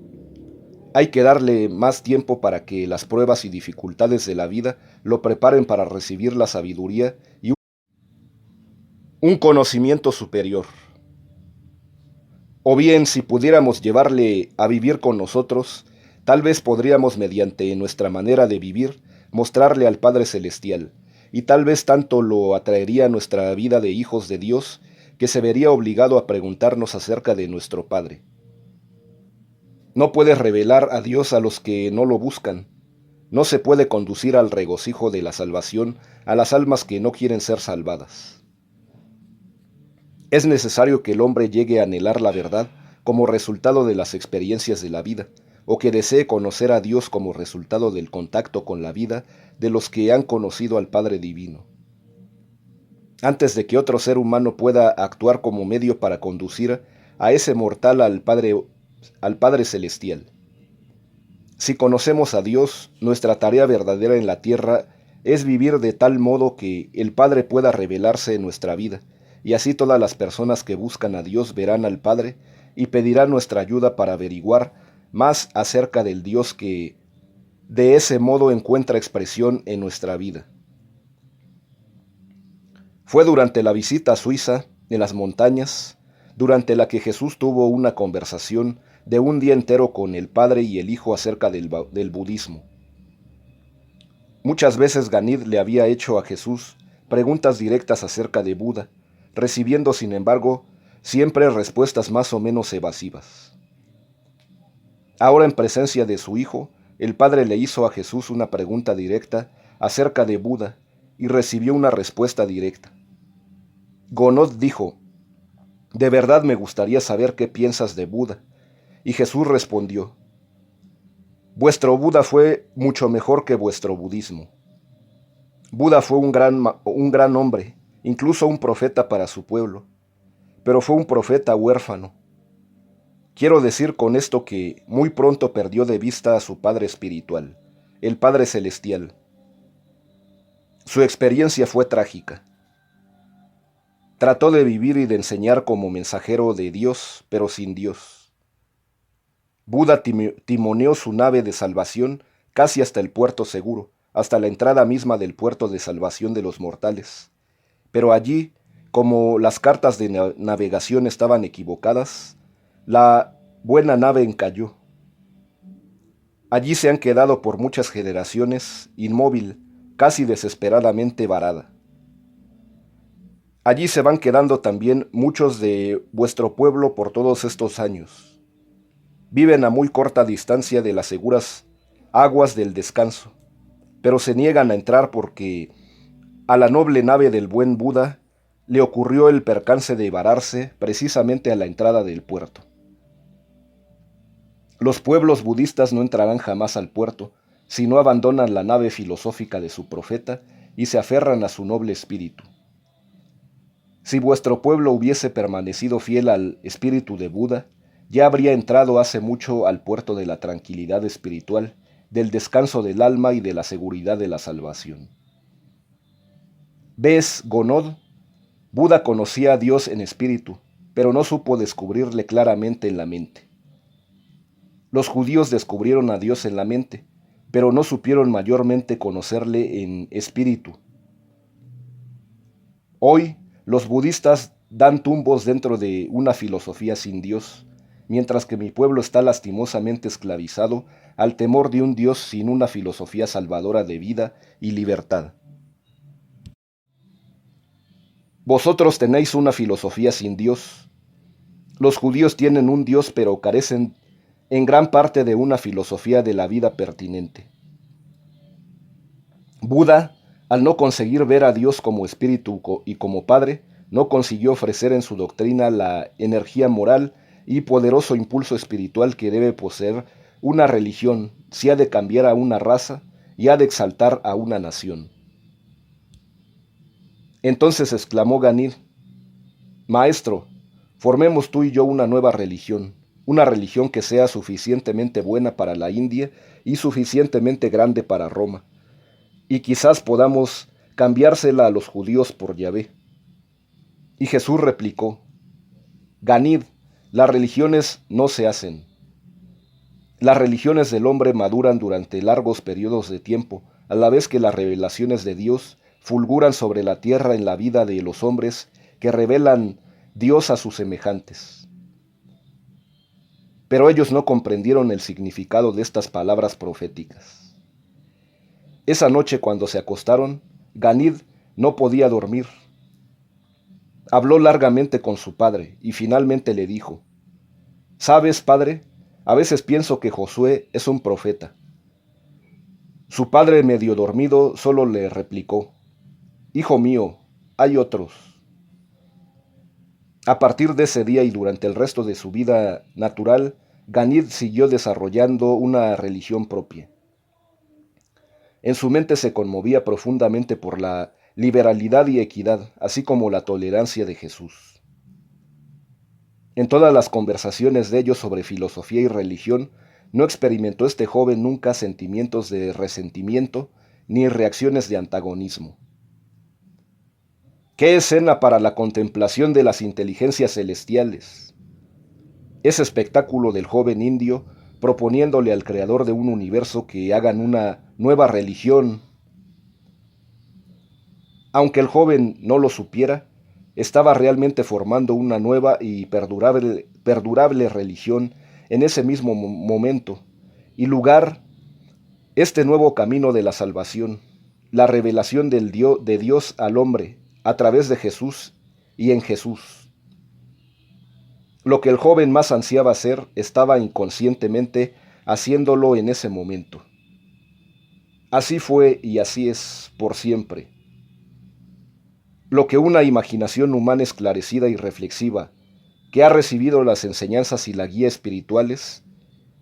Hay que darle más tiempo para que las pruebas y dificultades de la vida lo preparen para recibir la sabiduría y un conocimiento superior. O bien, si pudiéramos llevarle a vivir con nosotros, tal vez podríamos, mediante nuestra manera de vivir, mostrarle al Padre Celestial, y tal vez tanto lo atraería nuestra vida de hijos de Dios, que se vería obligado a preguntarnos acerca de nuestro Padre. No puedes revelar a Dios a los que no lo buscan. No se puede conducir al regocijo de la salvación a las almas que no quieren ser salvadas. Es necesario que el hombre llegue a anhelar la verdad como resultado de las experiencias de la vida, o que desee conocer a Dios como resultado del contacto con la vida de los que han conocido al Padre Divino. Antes de que otro ser humano pueda actuar como medio para conducir a ese mortal al Padre Celestial. Si conocemos a Dios, nuestra tarea verdadera en la tierra es vivir de tal modo que el Padre pueda revelarse en nuestra vida, y así todas las personas que buscan a Dios verán al Padre y pedirán nuestra ayuda para averiguar más acerca del Dios que de ese modo encuentra expresión en nuestra vida. Fue durante la visita a Suiza, en las montañas, durante la que Jesús tuvo una conversación de un día entero con el Padre y el Hijo acerca del budismo. Muchas veces Ganid le había hecho a Jesús preguntas directas acerca de Buda, recibiendo, sin embargo, siempre respuestas más o menos evasivas. Ahora, en presencia de su Hijo, el Padre le hizo a Jesús una pregunta directa acerca de Buda, y recibió una respuesta directa. Gonod dijo: «De verdad me gustaría saber qué piensas de Buda». Y Jesús respondió: «Vuestro Buda fue mucho mejor que vuestro budismo. Buda fue un gran hombre, incluso un profeta para su pueblo, pero fue un profeta huérfano. Quiero decir con esto que muy pronto perdió de vista a su Padre espiritual, el Padre celestial. Su experiencia fue trágica. Trató de vivir y de enseñar como mensajero de Dios, pero sin Dios. Buda timoneó su nave de salvación casi hasta el puerto seguro, hasta la entrada misma del puerto de salvación de los mortales. Pero allí, como las cartas de navegación estaban equivocadas, la buena nave encalló. Allí se han quedado por muchas generaciones, inmóvil, casi desesperadamente varada. Allí se van quedando también muchos de vuestro pueblo por todos estos años. Viven a muy corta distancia de las seguras aguas del descanso, pero se niegan a entrar porque a la noble nave del buen Buda le ocurrió el percance de vararse precisamente a la entrada del puerto. Los pueblos budistas no entrarán jamás al puerto si no abandonan la nave filosófica de su profeta y se aferran a su noble espíritu. Si vuestro pueblo hubiese permanecido fiel al espíritu de Buda, ya habría entrado hace mucho al puerto de la tranquilidad espiritual, del descanso del alma y de la seguridad de la salvación. ¿Ves, Gonod? Buda conocía a Dios en espíritu, pero no supo descubrirle claramente en la mente. Los judíos descubrieron a Dios en la mente, pero no supieron mayormente conocerle en espíritu. Hoy, los budistas dan tumbos dentro de una filosofía sin Dios, mientras que mi pueblo está lastimosamente esclavizado al temor de un Dios sin una filosofía salvadora de vida y libertad. Vosotros tenéis una filosofía sin Dios. Los judíos tienen un Dios, pero carecen en gran parte de una filosofía de la vida pertinente. Buda, al no conseguir ver a Dios como espíritu y como Padre, no consiguió ofrecer en su doctrina la energía moral y poderoso impulso espiritual que debe poseer una religión si ha de cambiar a una raza y ha de exaltar a una nación. Entonces exclamó Ganir: «Maestro, formemos tú y yo una nueva religión, una religión que sea suficientemente buena para la India y suficientemente grande para Roma, y quizás podamos cambiársela a los judíos por Yahvé». Y Jesús replicó: «Ganid, las religiones no se hacen. Las religiones del hombre maduran durante largos periodos de tiempo, a la vez que las revelaciones de Dios fulguran sobre la tierra en la vida de los hombres que revelan Dios a sus semejantes». Pero ellos no comprendieron el significado de estas palabras proféticas. Esa noche, cuando se acostaron, Ganid no podía dormir. Habló largamente con su padre y finalmente le dijo: «¿Sabes, padre? A veces pienso que Josué es un profeta». Su padre, medio dormido, solo le replicó: «Hijo mío, hay otros». A partir de ese día y durante el resto de su vida natural, Ganid siguió desarrollando una religión propia. En su mente se conmovía profundamente por la liberalidad y equidad, así como la tolerancia de Jesús. En todas las conversaciones de ellos sobre filosofía y religión, no experimentó este joven nunca sentimientos de resentimiento ni reacciones de antagonismo. ¡Qué escena para la contemplación de las inteligencias celestiales! Ese espectáculo del joven indio proponiéndole al creador de un universo que hagan una nueva religión. Aunque el joven no lo supiera, estaba realmente formando una nueva y perdurable religión en ese mismo momento y lugar, este nuevo camino de la salvación, la revelación de Dios al hombre a través de Jesús y en Jesús. Lo que el joven más ansiaba hacer estaba inconscientemente haciéndolo en ese momento. Así fue y así es por siempre. lo que una imaginación humana esclarecida y reflexiva, que ha recibido las enseñanzas y la guía espirituales,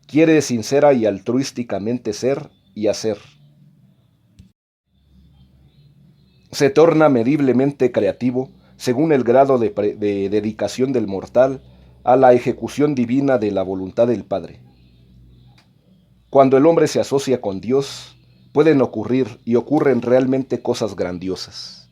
quiere sincera y altruísticamente ser y hacer. Se torna mediblemente creativo según el grado de dedicación del mortal a la ejecución divina de la voluntad del Padre. Cuando el hombre se asocia con Dios, pueden ocurrir y ocurren realmente cosas grandiosas.